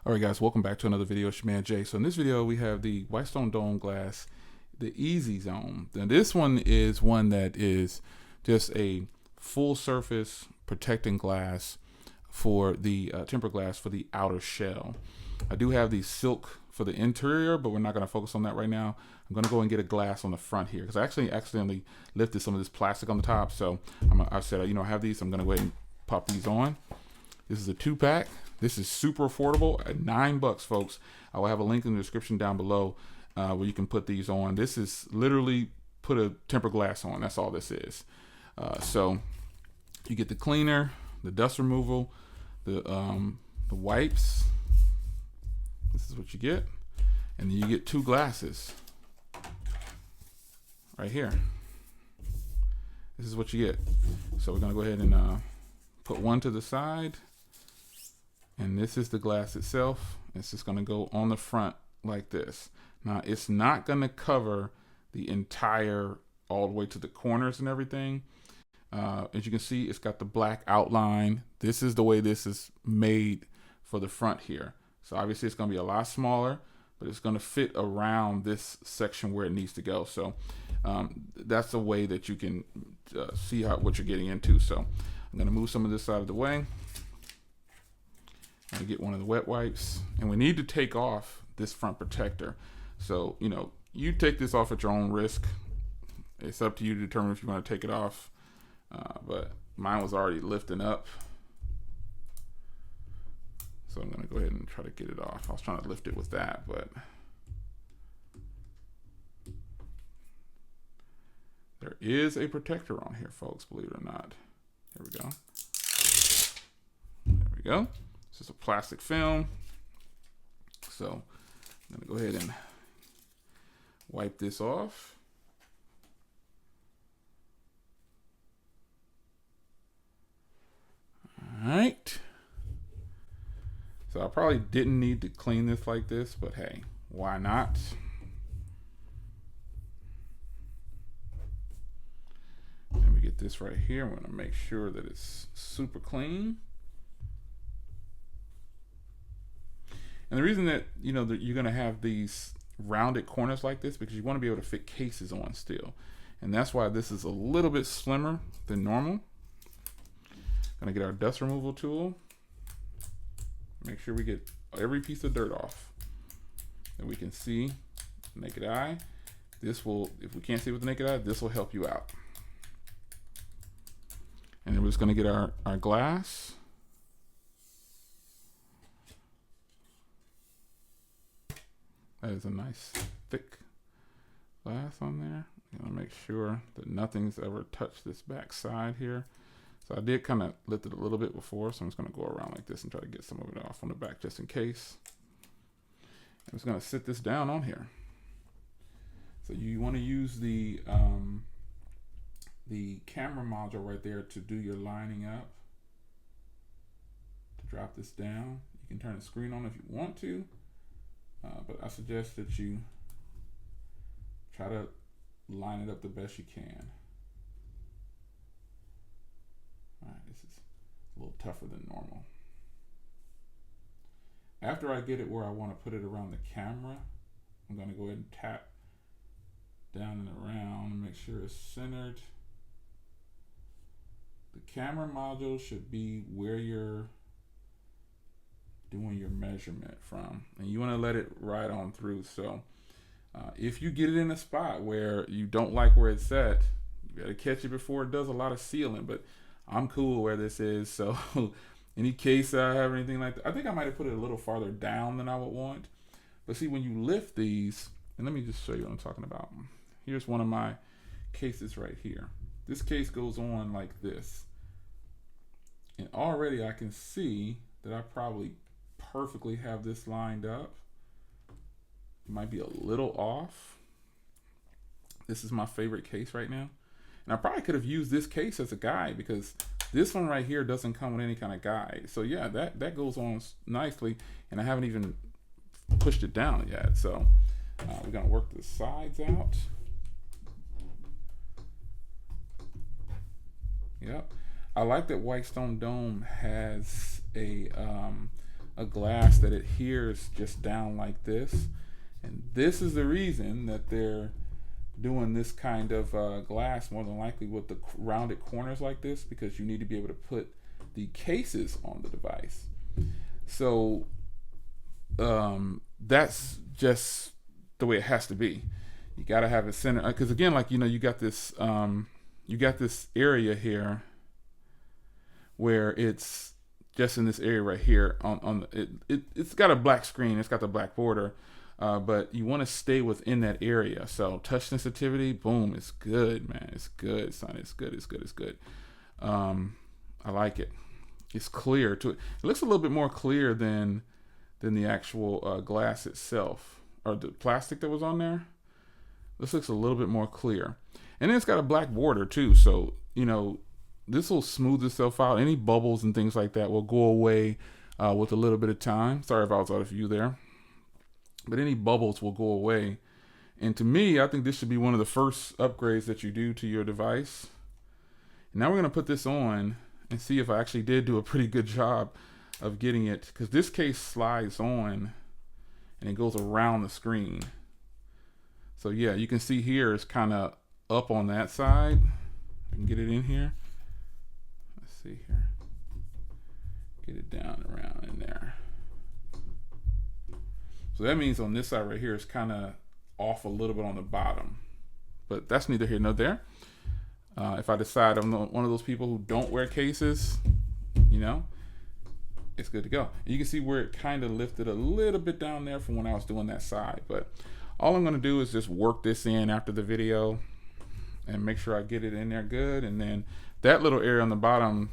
Alright guys, welcome back to another video. It's your man Jay. So in this video we have the Whitestone dome glass, the Easy Zone. Now this one is one that is just a full surface protecting glass for the tempered glass for the outer shell. I do have the silk for the interior, but we're not going to focus on that right now. I'm going to go and get a glass on the front here because I actually accidentally lifted some of this plastic on the top. So I said, I have these. So I'm going to go ahead and pop these on. This is a 2-pack. This is super affordable at $9, folks. I will have a link in the description down below where you can put these on. This is literally put a tempered glass on. That's all this is. So you get the cleaner, the dust removal, the wipes. This is what you get, and then you get 2 glasses right here. This is what you get. So we're gonna go ahead and put one to the side. And this is the glass itself. It's just going to go on the front like this. Now, it's not going to cover the entire, all the way to the corners and everything. As you can see, it's got the black outline. This is the way this is made for the front here. So obviously it's going to be a lot smaller, but it's going to fit around this section where it needs to go. So that's the way that you can see what you're getting into. So I'm going to move some of this out of the way. I get one of the wet wipes, and we need to take off this front protector. So, you take this off at your own risk. It's up to you to determine if you want to take it off. But mine was already lifting up. So I'm going to go ahead and try to get it off. I was trying to lift it with that, but there is a protector on here, folks, believe it or not. Here we go. There we go. It's just a plastic film. So I'm gonna go ahead and wipe this off. All right. So I probably didn't need to clean this like this, but hey, why not? And we get this right here. I'm gonna make sure that it's super clean. And the reason that, that you're going to have these rounded corners like this, because you want to be able to fit cases on still. And that's why this is a little bit slimmer than normal. Going to get our dust removal tool. Make sure we get every piece of dirt off that we can see with the naked eye. This will, if we can't see with the naked eye, this will help you out. And then we're just going to get our glass. That is a nice thick glass on there. I'm gonna make sure that nothing's ever touched this back side here. So I did kind of lift it a little bit before, so I'm just gonna go around like this and try to get some of it off on the back just in case. I'm just gonna sit this down on here. So you want to use the camera module right there to do your lining up. To drop this down, you can turn the screen on if you want to. But I suggest that you try to line it up the best you can. All right, this is a little tougher than normal. After I get it where I want to put it around the camera, I'm going to go ahead and tap down and around and make sure it's centered. The camera module should be where you're doing your measurement from, and you want to let it ride on through. So if you get it in a spot where you don't like where it's at, you got to catch it before it does a lot of sealing. But I'm cool where this is, so any case I have anything like that, I think I might have put it a little farther down than I would want. But see, when you lift these, and let me just show you what I'm talking about. Here's one of my cases right here. This case goes on like this, and already I can see that I probably perfectly have this lined up. It might be a little off. This is my favorite case right now, and I probably could have used this case as a guide because this one right here doesn't come with any kind of guide. So yeah, that goes on nicely, and I haven't even pushed it down yet. So we're gonna work the sides out. Yep. I like that Whitestone Dome has a a glass that adheres just down like this. And this is the reason that they're doing this kind of glass more than likely with the rounded corners like this, because you need to be able to put the cases on the device. So that's just the way it has to be. You got to have it centered, because again, like, you know, you got this area here where it's just in this area right here on it's got a black screen, it's got the black border, but you want to stay within that area. So touch sensitivity, boom, it's good, man. It's good, son. It's good. I like it. It's clear to it. It looks a little bit more clear than the actual glass itself, or the plastic that was on there. This looks a little bit more clear. And then it's got a black border too. So, you know, this will smooth itself out. Any bubbles and things like that will go away with a little bit of time. Sorry if I was out of view there. But any bubbles will go away. And to me, I think this should be one of the first upgrades that you do to your device. And now we're going to put this on and see if I actually did do a pretty good job of getting it, because this case slides on and it goes around the screen. So yeah, you can see here it's kind of up on that side. I can get it in here. Let's see here. Get it down around in there. So that means on this side right here, it's kind of off a little bit on the bottom, but that's neither here nor there. If I decide I'm one of those people who don't wear cases, you know, it's good to go. And you can see where it kind of lifted a little bit down there from when I was doing that side, but all I'm going to do is just work this in after the video and make sure I get it in there good. And then that little area on the bottom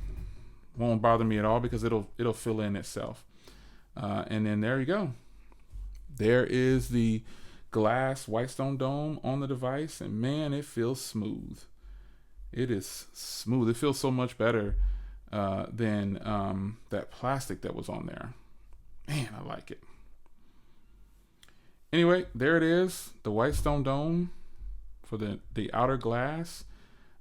won't bother me at all, because it'll fill in itself. And then there you go. There is the glass Whitestone dome on the device, and man, it feels smooth. It is smooth. It feels so much better than that plastic that was on there. Man, I like it. Anyway, there it is, the Whitestone dome for the outer glass.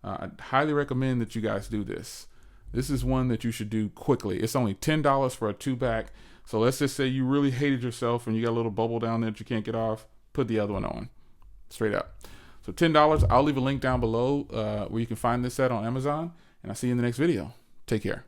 I highly recommend that you guys do this. This is one that you should do quickly. It's only $10 for a 2-pack. So let's just say you really hated yourself and you got a little bubble down there that you can't get off. Put the other one on, straight up. So $10. I'll leave a link down below where you can find this at on Amazon. And I'll see you in the next video. Take care.